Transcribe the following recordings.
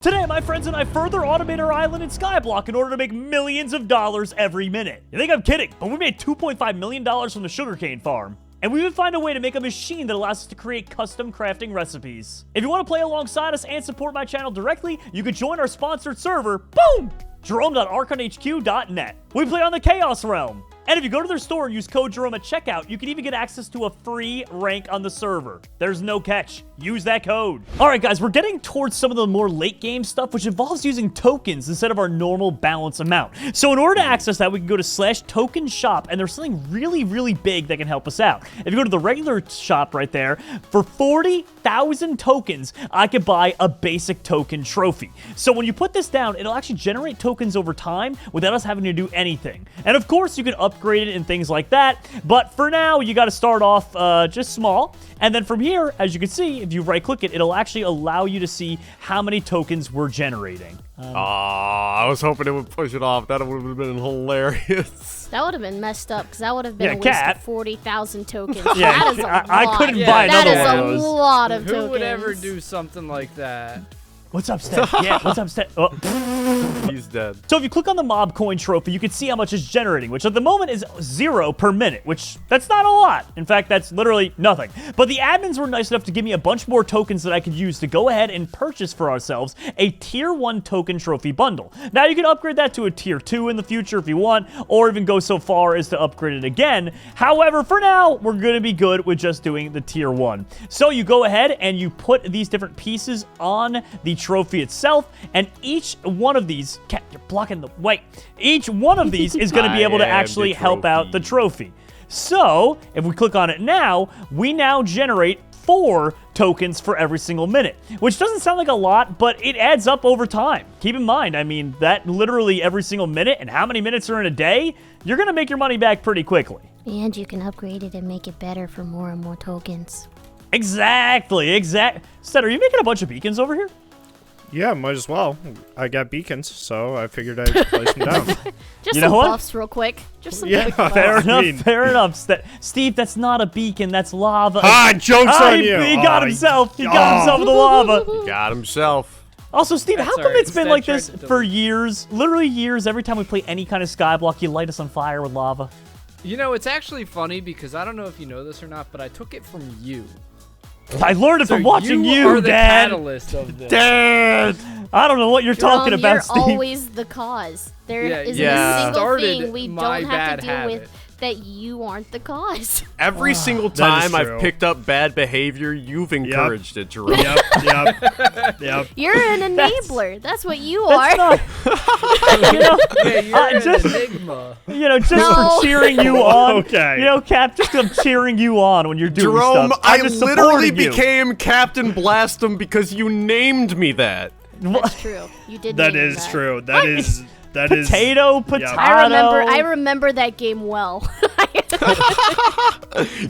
Today, my friends and I further automate our island in Skyblock in order to make millions of dollars every minute. You think I'm kidding, but we made $2.5 million from the sugarcane farm. And we would find a way to make a machine that allows us to create custom crafting recipes. If you want to play alongside us and support my channel directly, you can join our sponsored server, boom! Jerome.archonhq.net. We play on the Chaos Realm. And if you go to their store and use code Jerome at checkout, you can even get access to a free rank on the server. There's no catch. Use that code. All right, guys, we're getting towards some of the more late game stuff, which involves using tokens instead of our normal balance amount. So in order to access that, we can go to /token shop, and there's something really, really big that can help us out. If you go to the regular shop right there, for 40,000 tokens, I could buy a basic token trophy. So when you put this down, it'll actually generate tokens over time without us having to do anything. And of course, you can upgrade it and things like that. But for now, you got to start off just small. And then from here, as you can see, if you right-click it, it'll actually allow you to see how many tokens we're generating. I was hoping it would push it off. That would have been hilarious. That would have been messed up, because that would have been a waste of 40,000 tokens. Yeah, that is a lot. I couldn't buy another one of That those. is a lot of tokens. Who would ever do something like that? What's up, Steph? Yeah, what's up, Steph? Oh. He's dead. So if you click on the mob coin trophy, you can see how much it's generating, which at the moment is 0 per minute, which that's not a lot. In fact, that's literally nothing. But the admins were nice enough to give me a bunch more tokens that I could use to go ahead and purchase for ourselves a tier 1 token trophy bundle. Now you can upgrade that to a tier 2 in the future if you want, or even go so far as to upgrade it again. However, for now, we're going to be good with just doing the tier 1. So you go ahead and you put these different pieces on the trophy itself, and each one of these, Cat, you're blocking the way. Each one of these is going to be able to actually help out the trophy. So if we click on it now, we now generate 4 tokens for every single minute, which doesn't sound like a lot, but it adds up over time. Keep in mind, I mean, that literally every single minute, and how many minutes are in a day, you're going to make your money back pretty quickly. And you can upgrade it and make it better for more and more tokens. Exactly. Sted, are you making a bunch of beacons over here? Yeah, might as well. I got beacons, so I figured I'd place them down. Just You some know what? buffs real quick. Just some Yeah, quick buffs. Fair I enough, mean- fair enough. Steve, that's not a beacon, that's lava. Joke's on you! He got himself. He got himself with the lava. Got himself. Also, Steve, That's how come alright. it's been Instead, like tried this to for years? Literally years. Every time we play any kind of Skyblock, you light us on fire with lava. You know, it's actually funny because I don't know if you know this or not, but I took it from you. I learned it from watching you you, are the Dad. catalyst of this. Dad! I don't know what you're talking Jerome, about, you're Steve. always the cause. There Yeah, isn't yeah. a single Started thing we my don't have bad to deal habit. with that you aren't the cause. Every single that is time true. I've picked up bad behavior, you've encouraged it, Jerome. Yep. You're an enabler. That's what you That's are. not... you know, Yeah, you're an just- enigma. just No. for cheering you on. Okay. You know, Cap, just 'cause I'm cheering you on when you're doing Jerome, stuff. I I'm just literally supporting you. became Captain Blastum because you named me that. That's true. You did. That name is that. true. That is. Potato. I remember that game well.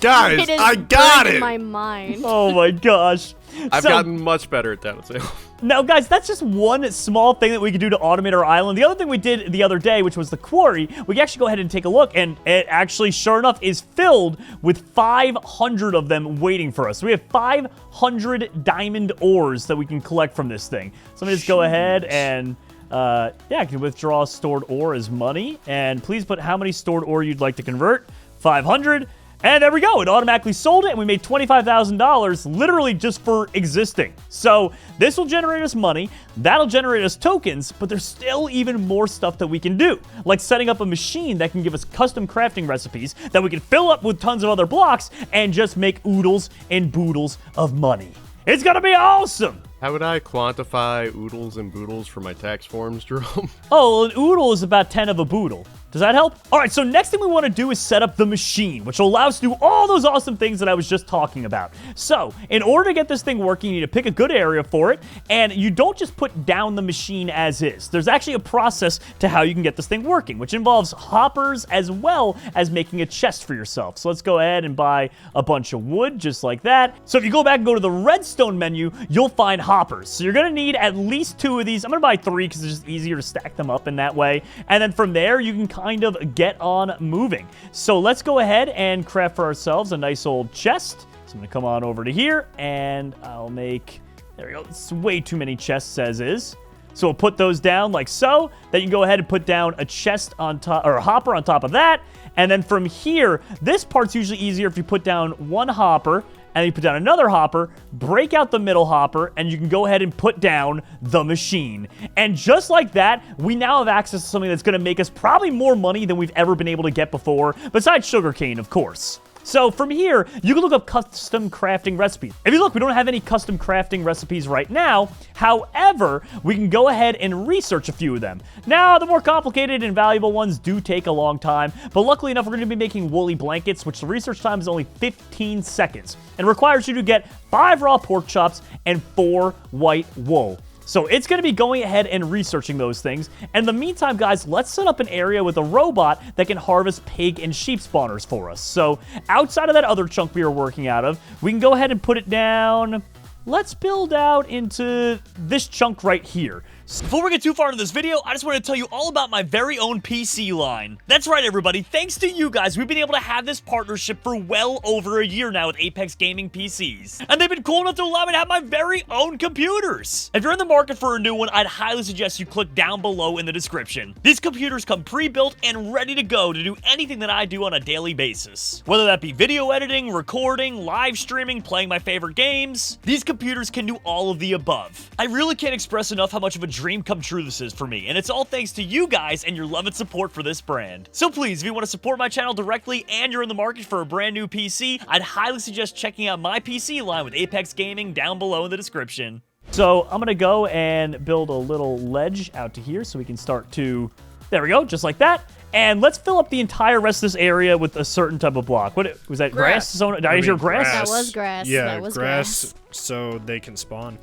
Guys, It is I got burned in it. my mind. Oh my gosh. I've So- gotten much better at that. Now, guys, that's just one small thing that we can do to automate our island. The other thing we did the other day, which was the quarry, we can actually go ahead and take a look, and it actually, sure enough, is filled with 500 of them waiting for us. So we have 500 diamond ores that we can collect from this thing. So let me just go ahead and, I can withdraw stored ore as money, and please put how many stored ore you'd like to convert. 500. And there we go. It automatically sold it, and we made $25,000 literally just for existing. So this will generate us money. That'll generate us tokens, but there's still even more stuff that we can do, like setting up a machine that can give us custom crafting recipes that we can fill up with tons of other blocks and just make oodles and boodles of money. It's going to be awesome. How would I quantify oodles and boodles for my tax forms, Jerome? Oh, an oodle is about 10 of a boodle. Does that help? All right, so next thing we want to do is set up the machine, which will allow us to do all those awesome things that I was just talking about. So, in order to get this thing working, you need to pick a good area for it, and you don't just put down the machine as is. There's actually a process to how you can get this thing working, which involves hoppers as well as making a chest for yourself. So let's go ahead and buy a bunch of wood, just like that. So if you go back and go to the redstone menu, you'll find hoppers. So you're going to need at least 2 of these. I'm going to buy 3 because it's just easier to stack them up in that way. And then from there, you can kind of get on moving. So let's go ahead and craft for ourselves a nice old chest. So I'm going to come on over to here, and I'll make There we go. It's way too many chests as is. So we'll put those down like so. Then you can go ahead and put down a chest on top, or a hopper on top of that. And then from here, this part's usually easier if you put down one hopper, and then you put down another hopper, break out the middle hopper, and you can go ahead and put down the machine. And just like that, we now have access to something that's going to make us probably more money than we've ever been able to get before, besides sugarcane, of course. So from here, you can look up custom crafting recipes. If you look, we don't have any custom crafting recipes right now. However, we can go ahead and research a few of them. Now, the more complicated and valuable ones do take a long time, but luckily enough, we're going to be making woolly blankets, which the research time is only 15 seconds and requires you to get 5 raw pork chops and 4 white wool. So it's going to be going ahead and researching those things. And in the meantime, guys, let's set up an area with a robot that can harvest pig and sheep spawners for us. So outside of that other chunk we were working out of, we can go ahead and put it down. Let's build out into this chunk right here. Before we get too far into this video, I just want to tell you all about my very own PC line. That's right, everybody. Thanks to you guys, we've been able to have this partnership for well over a year now with Apex Gaming PCs. And they've been cool enough to allow me to have my very own computers. If you're in the market for a new one, I'd highly suggest you click down below in the description. These computers come pre-built and ready to go to do anything that I do on a daily basis. Whether that be video editing, recording, live streaming, playing my favorite games, these computers can do all of the above. I really can't express enough how much of a dream come true this is for me, and it's all thanks to you guys and your love and support for this brand. So please, if you want to support my channel directly and you're in the market for a brand new PC, I'd highly suggest checking out my PC line with Apex Gaming down below in the description. So I'm gonna go and build a little ledge out to here so we can start to, there we go, just like that. And let's fill up the entire rest of this area with a certain type of block. What was that? Grass? Did I hear grass? That was grass. Yeah, that was grass, so they can spawn.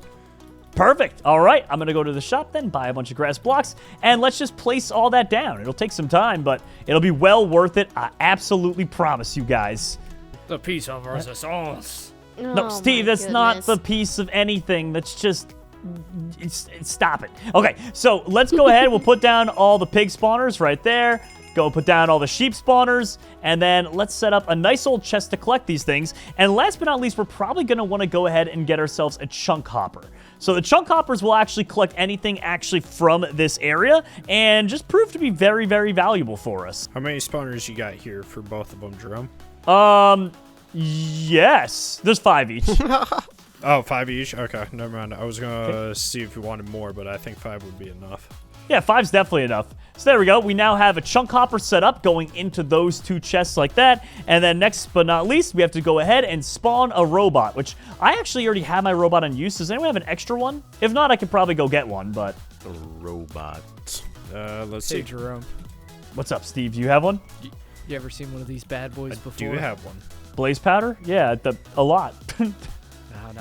Perfect. All right, I'm going to go to the shop then, buy a bunch of grass blocks, and let's just place all that down. It'll take some time, but it'll be well worth it. I absolutely promise you guys. The piece of resistance. No, Steve, that's not the piece of anything. That's just... stop it. Okay, so let's go ahead. We'll put down all the pig spawners right there. Go put down all the sheep spawners, and then let's set up a nice old chest to collect these things. And last but not least, we're probably going to want to go ahead and get ourselves a chunk hopper. So the chunk hoppers will actually collect anything actually from this area and just prove to be very, very valuable for us. How many spawners you got here for both of them, Jerome? Yes. There's 5 each. Oh, 5 each? Okay, never mind. I was gonna see if you wanted more, but I think 5 would be enough. Yeah, 5's definitely enough. So there we go. We now have a chunk hopper set up going into those 2 chests like that. And then next but not least, we have to go ahead and spawn a robot, which I actually already have my robot in use. Does anyone have an extra one? If not, I could probably go get one, but... A robot. Let's Hey, see. Jerome. What's up, Steve? Do you have one? You ever seen one of these bad boys before? Do you have one? Blaze powder? Yeah, a lot. No,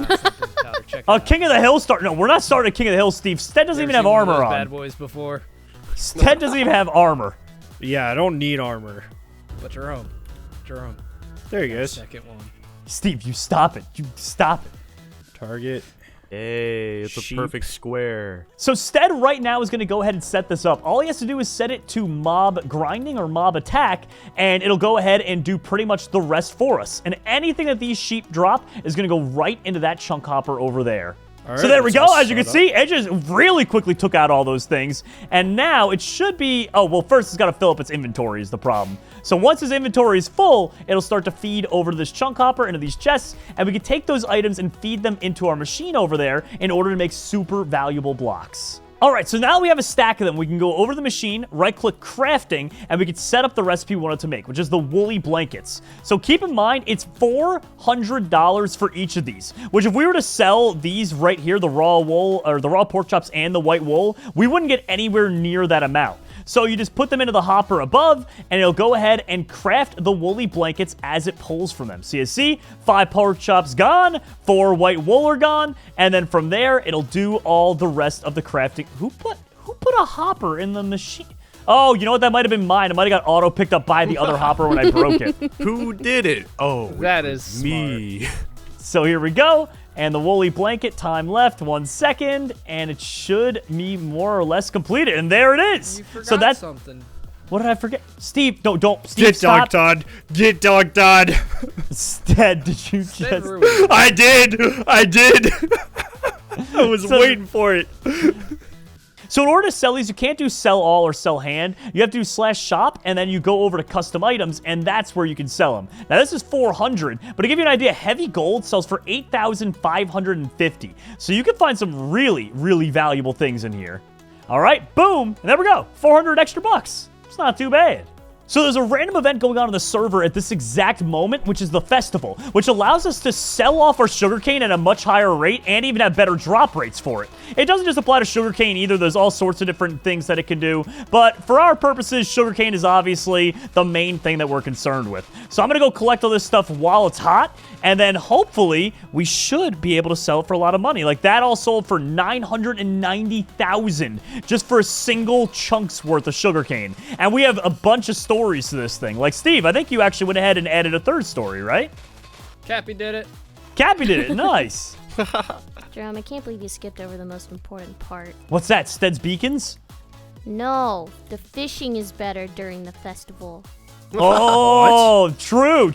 not something powder. Check it Oh, out. King of the Hill start. No, we're not starting at King of the Hill, Steve. Stead doesn't You even ever have seen one of armor those on. Bad boys before, Stead doesn't even have armor. Yeah, I don't need armor. but Jerome. There he goes. Second one. Steve, you stop it. You stop it. Target. Hey, it's Sheep. a perfect square. So Stead right now is going to go ahead and set this up. All he has to do is set it to mob grinding or mob attack, and it'll go ahead and do pretty much the rest for us. And anything that these sheep drop is going to go right into that chunk hopper over there. All So right, there we that's go. all As you can set see, it just really quickly took out all those things. And now it should be... Oh, well, first it's got to fill up its inventory is the problem. So once its inventory is full, it'll start to feed over to this chunk hopper into these chests. And we can take those items and feed them into our machine over there in order to make super valuable blocks. All right, so now we have a stack of them. We can go over to the machine, right-click crafting, and we can set up the recipe we wanted to make, which is the woolly blankets. So keep in mind, it's $400 for each of these, which if we were to sell these right here, the raw wool, or the raw pork chops and the white wool, we wouldn't get anywhere near that amount. So you just put them into the hopper above, and it'll go ahead and craft the woolly blankets as it pulls from them. So you see, 5 pork chops gone, 4 white wool are gone, and then from there, it'll do all the rest of the crafting. Who put a hopper in the machine? Oh, you know what? That might have been mine. It might have got auto-picked up by the other hopper when I broke it. Who did it? Oh, That is me. So here we go. And the woolly blanket, time left, 1 second, and it should be more or less completed. And there it is. You forgot So that's something. what did I forget? Steve, don't. Steve, Get stop. dog Todd. Get dog Todd. Stead, did you Stead just? ruined it. I did. I was waiting for it. So in order to sell these, you can't do sell all or sell hand. You have to do /shop, and then you go over to custom items, and that's where you can sell them. Now, this is 400, but to give you an idea, heavy gold sells for 8,550. So you can find some really, really valuable things in here. All right, boom, and there we go. 400 extra bucks. It's not too bad. So there's a random event going on the server at this exact moment, which is the festival, which allows us to sell off our sugarcane at a much higher rate and even have better drop rates for it. It doesn't just apply to sugarcane either. There's all sorts of different things that it can do. But for our purposes, sugarcane is obviously the main thing that we're concerned with. So I'm going to go collect all this stuff while it's hot, and then hopefully we should be able to sell it for a lot of money. Like that all sold for 990,000 just for a single chunk's worth of sugarcane. And we have a bunch of stories to this thing. Like, Steve, I think you actually went ahead and added a third story, right? Cappy did it. Cappy did it. Nice. Jerome, I can't believe you skipped over the most important part. What's that? Stead's beacons? No, the fishing is better during the festival. Oh, true.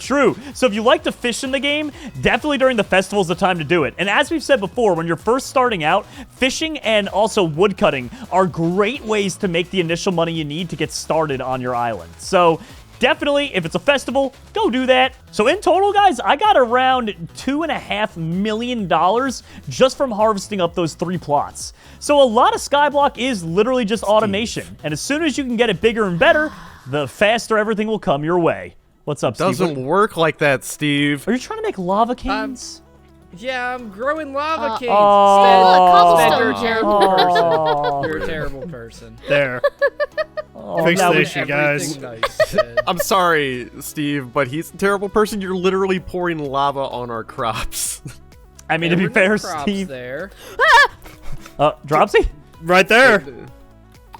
So if you like to fish in the game, definitely during the festival is the time to do it. And as we've said before, when you're first starting out, fishing and also woodcutting are great ways to make the initial money you need to get started on your island. So definitely, if it's a festival, go do that. So in total, guys, I got around $2.5 million just from harvesting up those 3 plots. So a lot of Skyblock is literally just automation. And as soon as you can get it bigger and better, the faster everything will come your way. What's up, Steve? Doesn't work like that, Steve. Are you trying to make lava canes? Yeah, I'm growing lava canes. cobblestone. You're a terrible person. You're a terrible person. There. Fix now the we- issue, guys. Nice, Ted. I'm sorry, Steve, but he's a terrible person. You're literally pouring lava on our crops. I mean, There to be were fair, no crops Steve. there. Dropsy? Right there.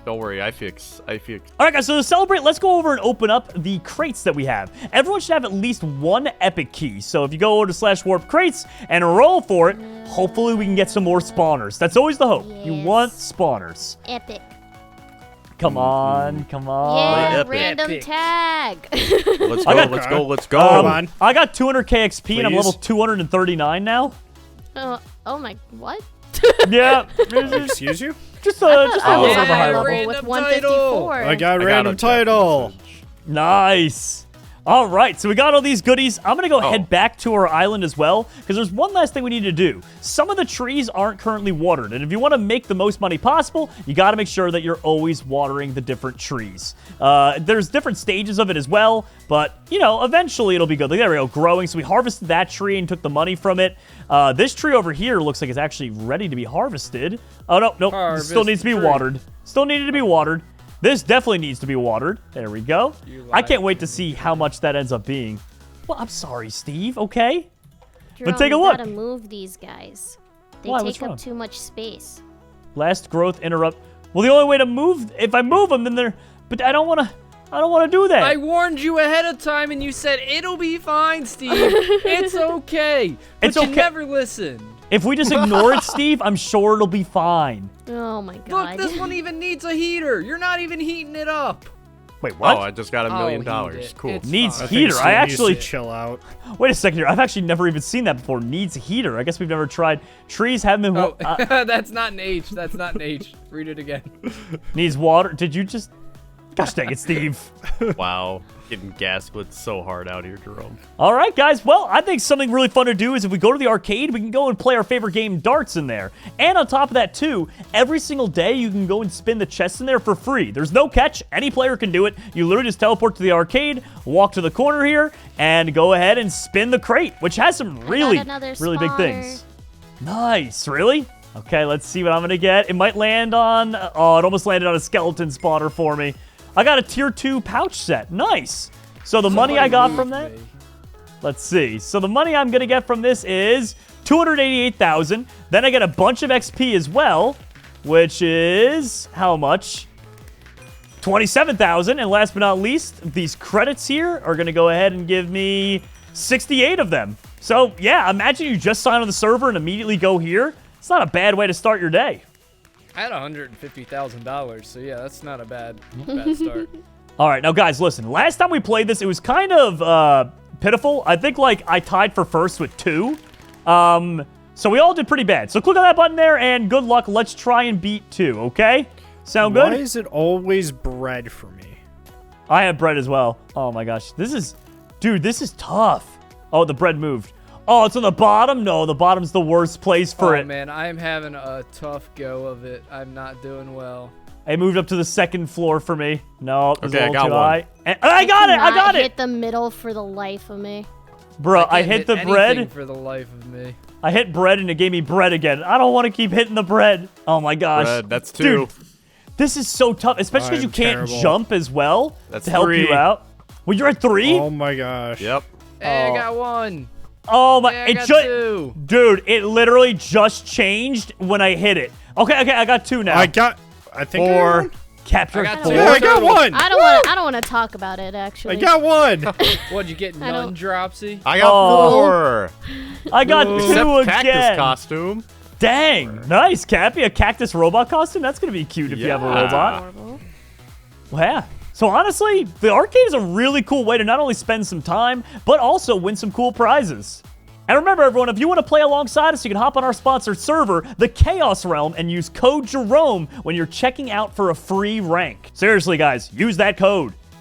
Don't worry, I fix. All right, guys, so to celebrate, let's go over and open up the crates that we have. Everyone should have at least 1 epic key. So if you go over to /warp crates and roll for it, hopefully we can get some more spawners. That's always the hope. You Yes. want spawners. Epic. Come on. Yeah, epic. random Epic. tag. Let's I go, got- let's go. Come on. I got 200k XP and I'm Please. level 239 now. Oh my, what? Yeah. Excuse you? just a I little was bit of a yeah, high level level. with Random 154. I got a I random got a title. Nice. All right, so we got all these goodies. I'm going to go head back to our island as well, because there's one last thing we need to do. Some of the trees aren't currently watered, and if you want to make the most money possible, you got to make sure that you're always watering the different trees. There's different stages of it as well, but, you know, eventually it'll be good. Like, there we go, growing. So we harvested that tree and took the money from it. This tree over here looks like it's actually ready to be harvested. Oh, no, nope. This still needs to be tree. watered. Still needed to be watered. This definitely needs to be watered. There we go. I can't wait to see how much that ends up being. Well, I'm sorry, Steve, okay? Jerome, take a you look. gotta move these guys. They Why? What's take wrong? up too much space. Last growth interrupt. Well, the only way to move, if I move them, then they're... But I don't want to do that. I warned you ahead of time, and you said it'll be fine, Steve. It's okay. But It's you okay. never listened. If we just ignore it, Steve, I'm sure it'll be fine. Oh my Look, god. this one even needs a heater. You're not even heating it up. Wait, what? Oh, I just got $1 Oh, million. he did. Cool. It's Needs fine. heater. Steve I needs actually... to chill out. Wait a second here. I've actually never even seen that before. Needs heater. I guess we've never tried. Trees haven't been... Oh, that's not an H. That's not an H. Read it again. Needs water. Did you just... Gosh dang it, Steve. Wow. Getting gaslit so hard out here, Jerome. All right, guys. Well, I think something really fun to do is if we go to the arcade, we can go and play our favorite game, darts, in there. And on top of that, too, every single day you can go and spin the chests in there for free. There's no catch. Any player can do it. You literally just teleport to the arcade, walk to the corner here, and go ahead and spin the crate, which has some really, another really big spawner. things. Nice. Really? Okay, let's see what I'm going to get. It might land on... Oh, it almost landed on a skeleton spawner for me. I got a tier 2 pouch set. Nice. So the money I got from that... Let's see. So the money I'm going to get from this is 288,000. Then I get a bunch of XP as well, which is how much? 27,000. And last but not least, these credits here are going to go ahead and give me 68 of them. So yeah, imagine you just sign on the server and immediately go here. It's not a bad way to start your day. I had $150,000, so yeah, that's not a bad start. All right, now guys, listen. Last time we played this, it was kind of pitiful. I think like I tied for first with 2. So we all did pretty bad. So click on that button there, and good luck. Let's try and beat 2, okay? Sound good? Why is it always bread for me? I have bread as well. Oh my gosh. Dude, this is tough. Oh, the bread moved. Oh, it's on the bottom? No, the bottom's the worst place for it. Oh, man, I am having a tough go of it. I'm not doing well. It moved up to the 2nd floor for me. No, it was Okay, a I little got too one. high. And I got it! I got Hit it! the middle for the life of me. Bro, I can't hit the anything bread. for the life of me. I hit bread and it gave me bread again. I don't want to keep hitting the bread. Oh my gosh. Bread, that's 2. Dude, this is so tough, especially because you I'm can't terrible. jump as well That's to help 3. you out. Well, you're at 3? Oh my gosh. Yep. Hey, Oh. I got 1. Oh my, Hey, I it got just, 2. dude, it literally just changed when I hit it. Okay, I got 2 now. I think I got 4. one. Capture I got 4. two. Yeah, I got one. I don't want to talk about it, actually. I got one. What'd you get, I none don't- dropsy? I got Oh. 4. I got 2 Except cactus again. costume. Dang, nice, Cappy. A cactus robot costume? That's going to be cute if you have a Yeah. robot. Horrible. Well, yeah. So honestly, the arcade is a really cool way to not only spend some time, but also win some cool prizes. And remember, everyone, if you want to play alongside us, you can hop on our sponsored server, the Chaos Realm, and use code Jerome when you're checking out for a free rank. Seriously, guys, use that code.